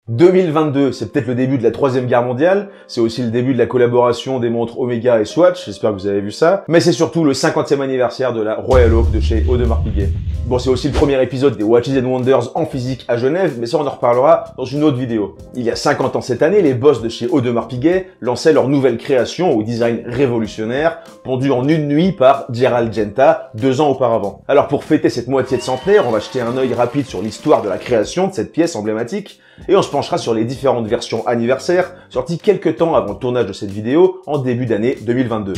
2022, c'est peut-être le début de la Troisième Guerre mondiale, c'est aussi le début de la collaboration des montres Omega et Swatch, j'espère que vous avez vu ça, mais c'est surtout le 50e anniversaire de la Royal Oak de chez Audemars Piguet. Bon, c'est aussi le premier épisode des Watches and Wonders en physique à Genève, mais ça on en reparlera dans une autre vidéo. Il y a 50 ans cette année, les boss de chez Audemars Piguet lançaient leur nouvelle création au design révolutionnaire, pondue en une nuit par Gerald Genta, 2 ans auparavant. Alors pour fêter cette moitié de centenaire, on va jeter un œil rapide sur l'histoire de la création de cette pièce emblématique, et on se penchera sur les différentes versions anniversaires sorties quelques temps avant le tournage de cette vidéo en début d'année 2022.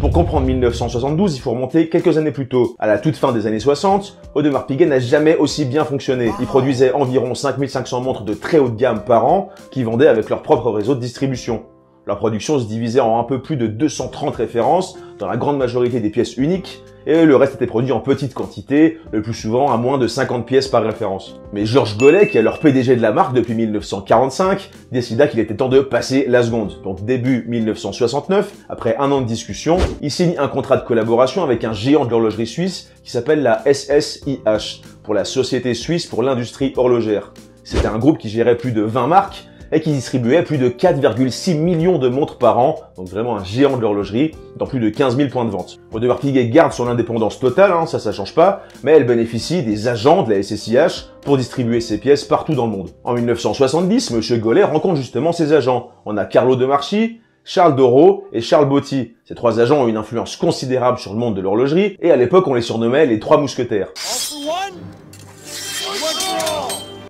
Pour comprendre 1972, il faut remonter quelques années plus tôt. À la toute fin des années 60, Audemars Piguet n'a jamais aussi bien fonctionné. Ils produisaient environ 5500 montres de très haute gamme par an, qui vendaient avec leur propre réseau de distribution. Leur production se divisait en un peu plus de 230 références, dans la grande majorité des pièces uniques, et le reste était produit en petite quantité, le plus souvent à moins de 50 pièces par référence. Mais Georges Gollet, qui est leur PDG de la marque depuis 1945, décida qu'il était temps de passer la seconde. Donc début 1969, après un an de discussion, il signe un contrat de collaboration avec un géant de l'horlogerie suisse qui s'appelle la SSIH, pour la Société Suisse pour l'Industrie Horlogère. C'était un groupe qui gérait plus de 20 marques, et qui distribuait plus de 4,6 millions de montres par an, donc vraiment un géant de l'horlogerie, dans plus de 15 000 points de vente. Audemars Piguet garde son indépendance totale, ça change pas, mais elle bénéficie des agents de la SSIH pour distribuer ses pièces partout dans le monde. En 1970, M. Gollet rencontre justement ses agents. On a Carlo De Marchi, Charles Doro et Charles Botti. Ces 3 agents ont une influence considérable sur le monde de l'horlogerie, et à l'époque on les surnommait les 3 mousquetaires.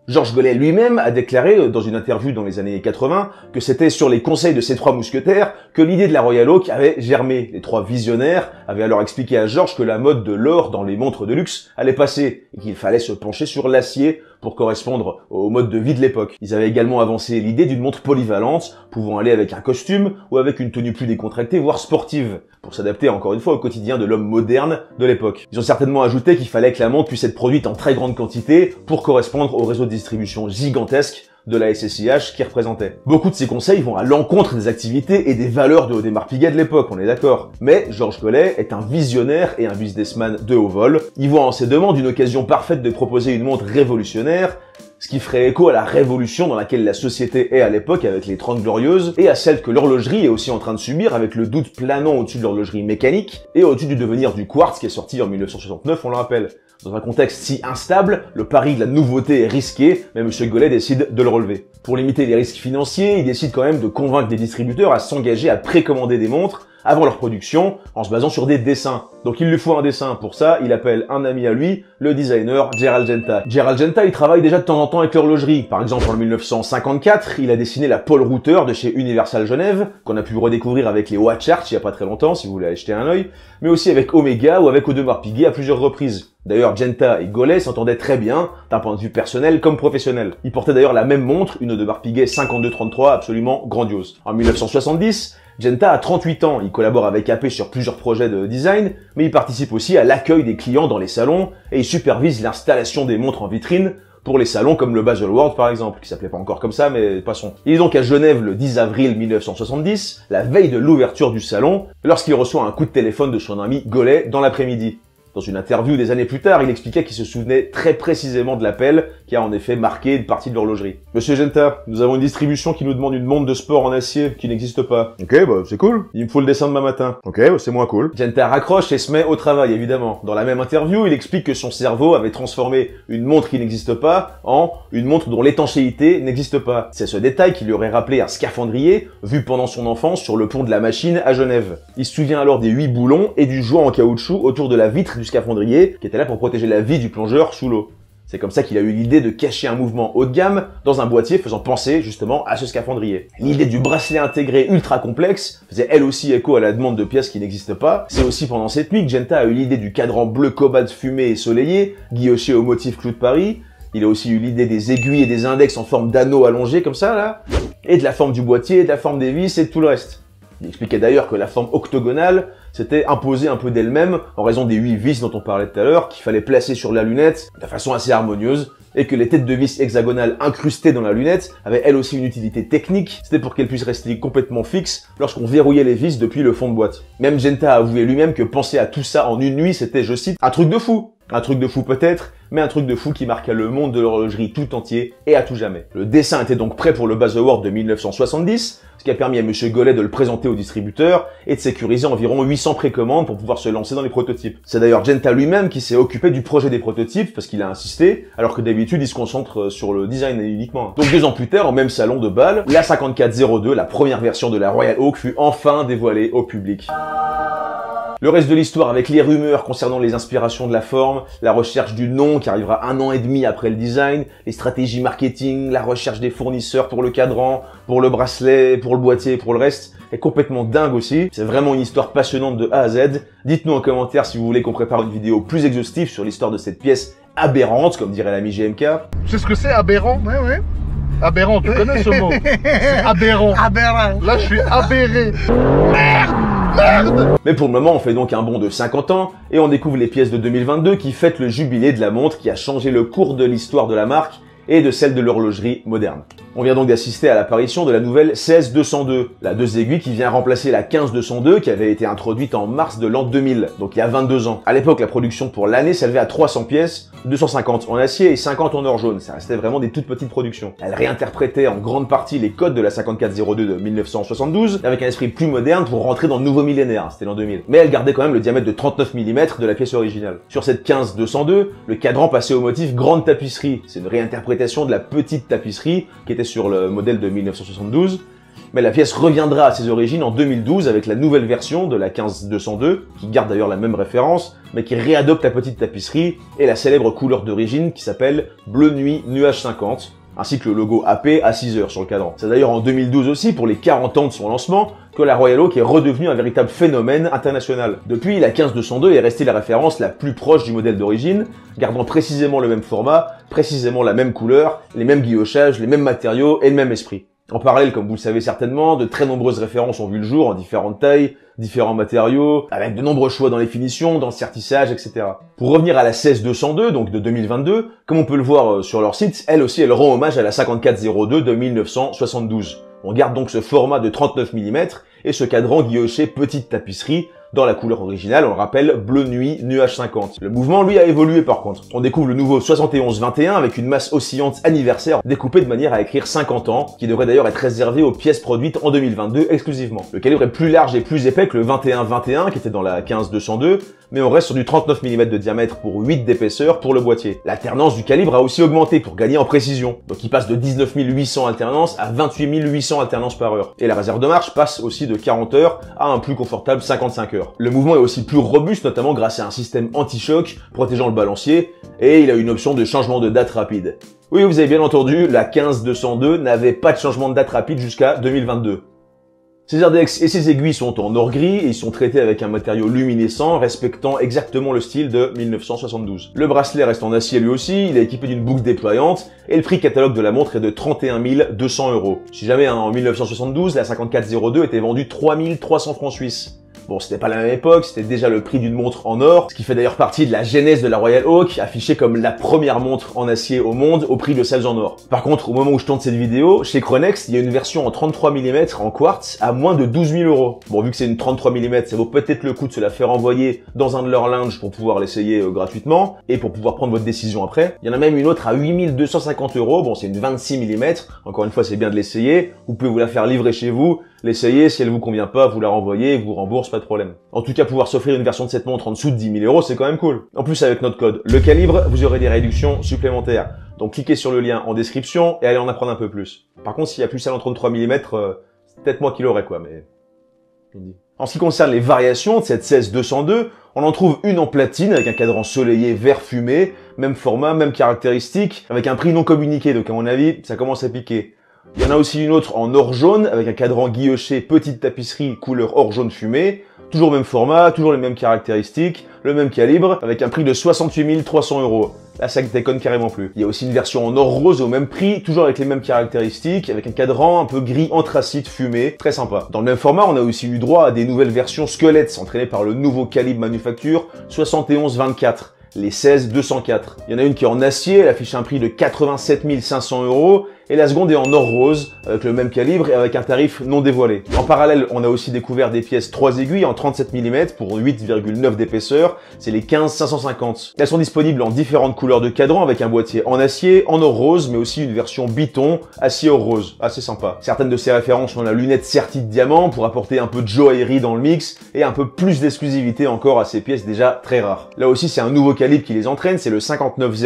Georges Gollet lui-même a déclaré dans une interview dans les années 80 que c'était sur les conseils de ces 3 mousquetaires que l'idée de la Royal Oak avait germé. Les 3 visionnaires avaient alors expliqué à Georges que la mode de l'or dans les montres de luxe allait passer et qu'il fallait se pencher sur l'acier pour correspondre au mode de vie de l'époque. Ils avaient également avancé l'idée d'une montre polyvalente, pouvant aller avec un costume ou avec une tenue plus décontractée, voire sportive, pour s'adapter encore une fois au quotidien de l'homme moderne de l'époque. Ils ont certainement ajouté qu'il fallait que la montre puisse être produite en très grande quantité pour correspondre au réseau de distribution gigantesque de la SSIH qui représentait. Beaucoup de ces conseils vont à l'encontre des activités et des valeurs de Audemars Piguet de l'époque, on est d'accord. Mais Georges Gollet est un visionnaire et un businessman de haut vol. Il voit en ces demandes une occasion parfaite de proposer une montre révolutionnaire, ce qui ferait écho à la révolution dans laquelle la société est à l'époque avec les 30 glorieuses, et à celle que l'horlogerie est aussi en train de subir avec le doute planant au-dessus de l'horlogerie mécanique, et au-dessus du devenir du quartz qui est sorti en 1969, on le rappelle. Dans un contexte si instable, le pari de la nouveauté est risqué, mais M. Gollet décide de le relever. Pour limiter les risques financiers, il décide quand même de convaincre des distributeurs à s'engager à précommander des montres avant leur production, en se basant sur des dessins. Donc il lui faut un dessin. Pour ça, il appelle un ami à lui, le designer Gerald Genta. Gerald Genta, il travaille déjà de temps en temps avec l'horlogerie. Par exemple, en 1954, il a dessiné la Paul Router de chez Universal Genève, qu'on a pu redécouvrir avec les Watch Arts il y a pas très longtemps, si vous voulez aller jeter un œil, mais aussi avec Omega ou avec Audemars Piguet à plusieurs reprises. D'ailleurs, Genta et Gollet s'entendaient très bien, d'un point de vue personnel comme professionnel. Ils portaient d'ailleurs la même montre, une Audemars Piguet 5233, absolument grandiose. En 1970, Genta a 38 ans, il collabore avec AP sur plusieurs projets de design, mais il participe aussi à l'accueil des clients dans les salons et il supervise l'installation des montres en vitrine pour les salons comme le Baselworld par exemple, qui s'appelait pas encore comme ça, mais passons. Il est donc à Genève le 10 avril 1970, la veille de l'ouverture du salon, lorsqu'il reçoit un coup de téléphone de son ami Gollet dans l'après-midi. Dans une interview des années plus tard, il expliquait qu'il se souvenait très précisément de l'appel qui a en effet marqué une partie de l'horlogerie. Monsieur Genta, nous avons une distribution qui nous demande une montre de sport en acier qui n'existe pas. Ok, bah c'est cool. Il me faut le dessin demain matin. Ok, bah c'est moins cool. Genta raccroche et se met au travail évidemment. Dans la même interview, il explique que son cerveau avait transformé une montre qui n'existe pas en une montre dont l'étanchéité n'existe pas. C'est ce détail qui lui aurait rappelé un scaphandrier vu pendant son enfance sur le pont de la Machine à Genève. Il se souvient alors des 8 boulons et du joint en caoutchouc autour de la vitre du scaphandrier qui était là pour protéger la vie du plongeur sous l'eau. C'est comme ça qu'il a eu l'idée de cacher un mouvement haut de gamme dans un boîtier faisant penser justement à ce scaphandrier. L'idée du bracelet intégré ultra complexe faisait elle aussi écho à la demande de pièces qui n'existent pas. C'est aussi pendant cette nuit que Genta a eu l'idée du cadran bleu cobalt fumé et soleillé, guilloché au motif clou de Paris. Il a aussi eu l'idée des aiguilles et des index en forme d'anneau allongé comme ça là, et de la forme du boîtier, de la forme des vis et de tout le reste. Il expliquait d'ailleurs que la forme octogonale s'était imposée un peu d'elle-même en raison des 8 vis dont on parlait tout à l'heure, qu'il fallait placer sur la lunette de façon assez harmonieuse, et que les têtes de vis hexagonales incrustées dans la lunette avaient elles aussi une utilité technique, c'était pour qu'elles puissent rester complètement fixes lorsqu'on verrouillait les vis depuis le fond de boîte. Même Genta a avoué lui-même que penser à tout ça en une nuit, c'était, je cite, un truc de fou. Un truc de fou peut-être, mais un truc de fou qui marqua le monde de l'horlogerie tout entier et à tout jamais. Le dessin était donc prêt pour le Buzz Award de 1970, ce qui a permis à Monsieur Gollet de le présenter au distributeur et de sécuriser environ 800 précommandes pour pouvoir se lancer dans les prototypes. C'est d'ailleurs Genta lui-même qui s'est occupé du projet des prototypes parce qu'il a insisté, alors que d'habitude il se concentre sur le design uniquement. Donc 2 ans plus tard, au même salon de Bâle, la 5402, la première version de la Royal Oak, fut enfin dévoilée au public. Le reste de l'histoire avec les rumeurs concernant les inspirations de la forme, la recherche du nom qui arrivera 1 an et demi après le design, les stratégies marketing, la recherche des fournisseurs pour le cadran, pour le bracelet, pour le boîtier, pour le reste, est complètement dingue aussi. C'est vraiment une histoire passionnante de A à Z. Dites-nous en commentaire si vous voulez qu'on prépare une vidéo plus exhaustive sur l'histoire de cette pièce aberrante, comme dirait l'ami GMK. Tu sais ce que c'est aberrant? Ouais. Aberrant, tu connais ce mot? C'est aberrant. Aberrant. Là, je suis aberré. Merde! Mais pour le moment, on fait donc un bond de 50 ans et on découvre les pièces de 2022 qui fêtent le jubilé de la montre qui a changé le cours de l'histoire de la marque et de celle de l'horlogerie moderne. On vient donc d'assister à l'apparition de la nouvelle 16-202, la 2 aiguilles qui vient remplacer la 15-202 qui avait été introduite en mars de l'an 2000, donc il y a 22 ans. À l'époque, la production pour l'année s'élevait à 300 pièces, 250 en acier et 50 en or jaune. Ça restait vraiment des toutes petites productions. Elle réinterprétait en grande partie les codes de la 5402 de 1972 avec un esprit plus moderne pour rentrer dans le nouveau millénaire, c'était l'an 2000. Mais elle gardait quand même le diamètre de 39 mm de la pièce originale. Sur cette 15-202, le cadran passait au motif grande tapisserie. C'est une réinterprétation de la petite tapisserie qui était sur le modèle de 1972, mais la pièce reviendra à ses origines en 2012 avec la nouvelle version de la 15-202, qui garde d'ailleurs la même référence, mais qui réadopte la petite tapisserie et la célèbre couleur d'origine qui s'appelle Bleu Nuit Nuage 50, ainsi que le logo AP à 6 heures sur le cadran. C'est d'ailleurs en 2012 aussi, pour les 40 ans de son lancement, que la Royal Oak est redevenue un véritable phénomène international. Depuis, la 15-202 est restée la référence la plus proche du modèle d'origine, gardant précisément le même format, précisément la même couleur, les mêmes guillochages, les mêmes matériaux et le même esprit. En parallèle, comme vous le savez certainement, de très nombreuses références ont vu le jour en différentes tailles, différents matériaux, avec de nombreux choix dans les finitions, dans le sertissage, etc. Pour revenir à la 16-202, donc de 2022, comme on peut le voir sur leur site, elle aussi elle rend hommage à la 5402 de 1972. On garde donc ce format de 39 mm et ce cadran guilloché petite tapisserie dans la couleur originale, on le rappelle, bleu nuit, nuage 50. Le mouvement, lui, a évolué par contre. On découvre le nouveau 71-21 avec une masse oscillante anniversaire découpée de manière à écrire 50 ans, qui devrait d'ailleurs être réservé aux pièces produites en 2022 exclusivement. Le calibre est plus large et plus épais que le 21-21 qui était dans la 15-202, mais on reste sur du 39 mm de diamètre pour 8 d'épaisseur pour le boîtier. L'alternance du calibre a aussi augmenté pour gagner en précision. Donc il passe de 19 800 alternances à 28 800 alternances par heure. Et la réserve de marche passe aussi de 40 heures à un plus confortable 55 heures. Le mouvement est aussi plus robuste, notamment grâce à un système anti-choc protégeant le balancier, et il a une option de changement de date rapide. Oui, vous avez bien entendu, la 15-202 n'avait pas de changement de date rapide jusqu'à 2022. Ces RDX et ces aiguilles sont en or gris et ils sont traités avec un matériau luminescent respectant exactement le style de 1972. Le bracelet reste en acier lui aussi, il est équipé d'une boucle déployante et le prix catalogue de la montre est de 31 200 €. Si jamais en 1972, la 5402 était vendue 3 300 francs suisses. Bon, c'était pas la même époque, c'était déjà le prix d'une montre en or, ce qui fait d'ailleurs partie de la genèse de la Royal Oak, affichée comme la première montre en acier au monde au prix de celles en or. Par contre, au moment où je tourne cette vidéo, chez Chronext, il y a une version en 33 mm en quartz à moins de 12 000 €. Bon, vu que c'est une 33 mm, ça vaut peut-être le coup de se la faire envoyer dans un de leurs linges pour pouvoir l'essayer gratuitement et pour pouvoir prendre votre décision après. Il y en a même une autre à 8 250 €, bon, c'est une 26 mm, encore une fois, c'est bien de l'essayer. Vous pouvez vous la faire livrer chez vous, l'essayer, si elle vous convient pas, vous la renvoyez, vous rembourse, pas de problème. En tout cas, pouvoir s'offrir une version de cette montre en dessous de 10 000 €, c'est quand même cool. En plus, avec notre code Le Calibre, vous aurez des réductions supplémentaires. Donc cliquez sur le lien en description et allez en apprendre un peu plus. Par contre, s'il y a plus celle en 33 mm, c'est peut-être moi qui l'aurai quoi, mais... En ce qui concerne les variations de cette 16-202, on en trouve une en platine avec un cadran soleillé vert fumé, même format, même caractéristique, avec un prix non communiqué, donc à mon avis, ça commence à piquer. Il y en a aussi une autre en or jaune, avec un cadran guilloché petite tapisserie couleur or jaune fumé, toujours le même format, toujours les mêmes caractéristiques, le même calibre, avec un prix de 68 300 €. Là, ça ne déconne carrément plus. Il y a aussi une version en or rose au même prix, toujours avec les mêmes caractéristiques, avec un cadran un peu gris anthracite fumé, très sympa. Dans le même format, on a aussi eu droit à des nouvelles versions squelettes, entraînées par le nouveau calibre manufacture 71-24. Les 16-204. Il y en a une qui est en acier, elle affiche un prix de 87 500 €, et la seconde est en or rose, avec le même calibre et avec un tarif non dévoilé. En parallèle, on a aussi découvert des pièces 3 aiguilles en 37 mm pour 8,9 d'épaisseur, c'est les 15-550. Elles sont disponibles en différentes couleurs de cadran avec un boîtier en acier, en or rose, mais aussi une version biton, acier or rose, assez sympa. Certaines de ces références sont la lunette sertie de diamant pour apporter un peu de joaillerie dans le mix et un peu plus d'exclusivité encore à ces pièces déjà très rares. Là aussi, c'est un nouveau calibre qui les entraîne, c'est le 5900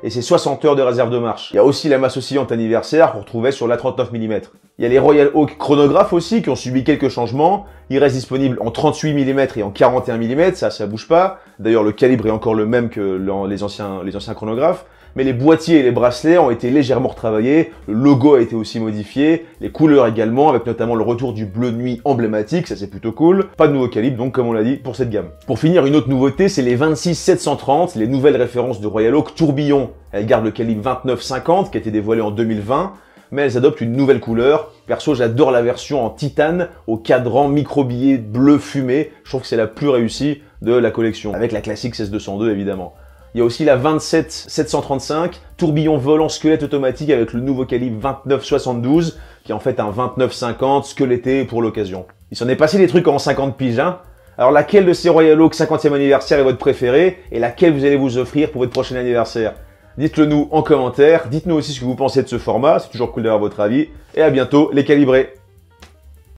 et c'est 60 heures de réserve de marche. Il y a aussi la masse oscillante anniversaire qu'on retrouvait sur la 39 mm. Il y a les Royal Oak chronographes aussi qui ont subi quelques changements. Ils restent disponibles en 38 mm et en 41 mm, ça bouge pas. D'ailleurs, le calibre est encore le même que les anciens chronographes. Mais les boîtiers et les bracelets ont été légèrement retravaillés, le logo a été aussi modifié, les couleurs également, avec notamment le retour du bleu nuit emblématique, ça c'est plutôt cool. Pas de nouveau calibre donc comme on l'a dit pour cette gamme. Pour finir, une autre nouveauté, c'est les 26-730, les nouvelles références de Royal Oak tourbillon. Elles gardent le calibre 29-50 qui a été dévoilé en 2020, mais elles adoptent une nouvelle couleur. Perso, j'adore la version en titane au cadran micro-billet bleu fumé, je trouve que c'est la plus réussie de la collection, avec la classique 16202 évidemment. Il y a aussi la 27-735, tourbillon volant squelette automatique avec le nouveau calibre 29-72, qui est en fait un 29-50 squeletté pour l'occasion. Il s'en est passé des trucs en 50 piges, hein. Alors laquelle de ces Royal Oak 50e anniversaire est votre préférée, et laquelle vous allez vous offrir pour votre prochain anniversaire? Dites-le nous en commentaire, dites-nous aussi ce que vous pensez de ce format, c'est toujours cool d'avoir votre avis, et à bientôt les calibrés.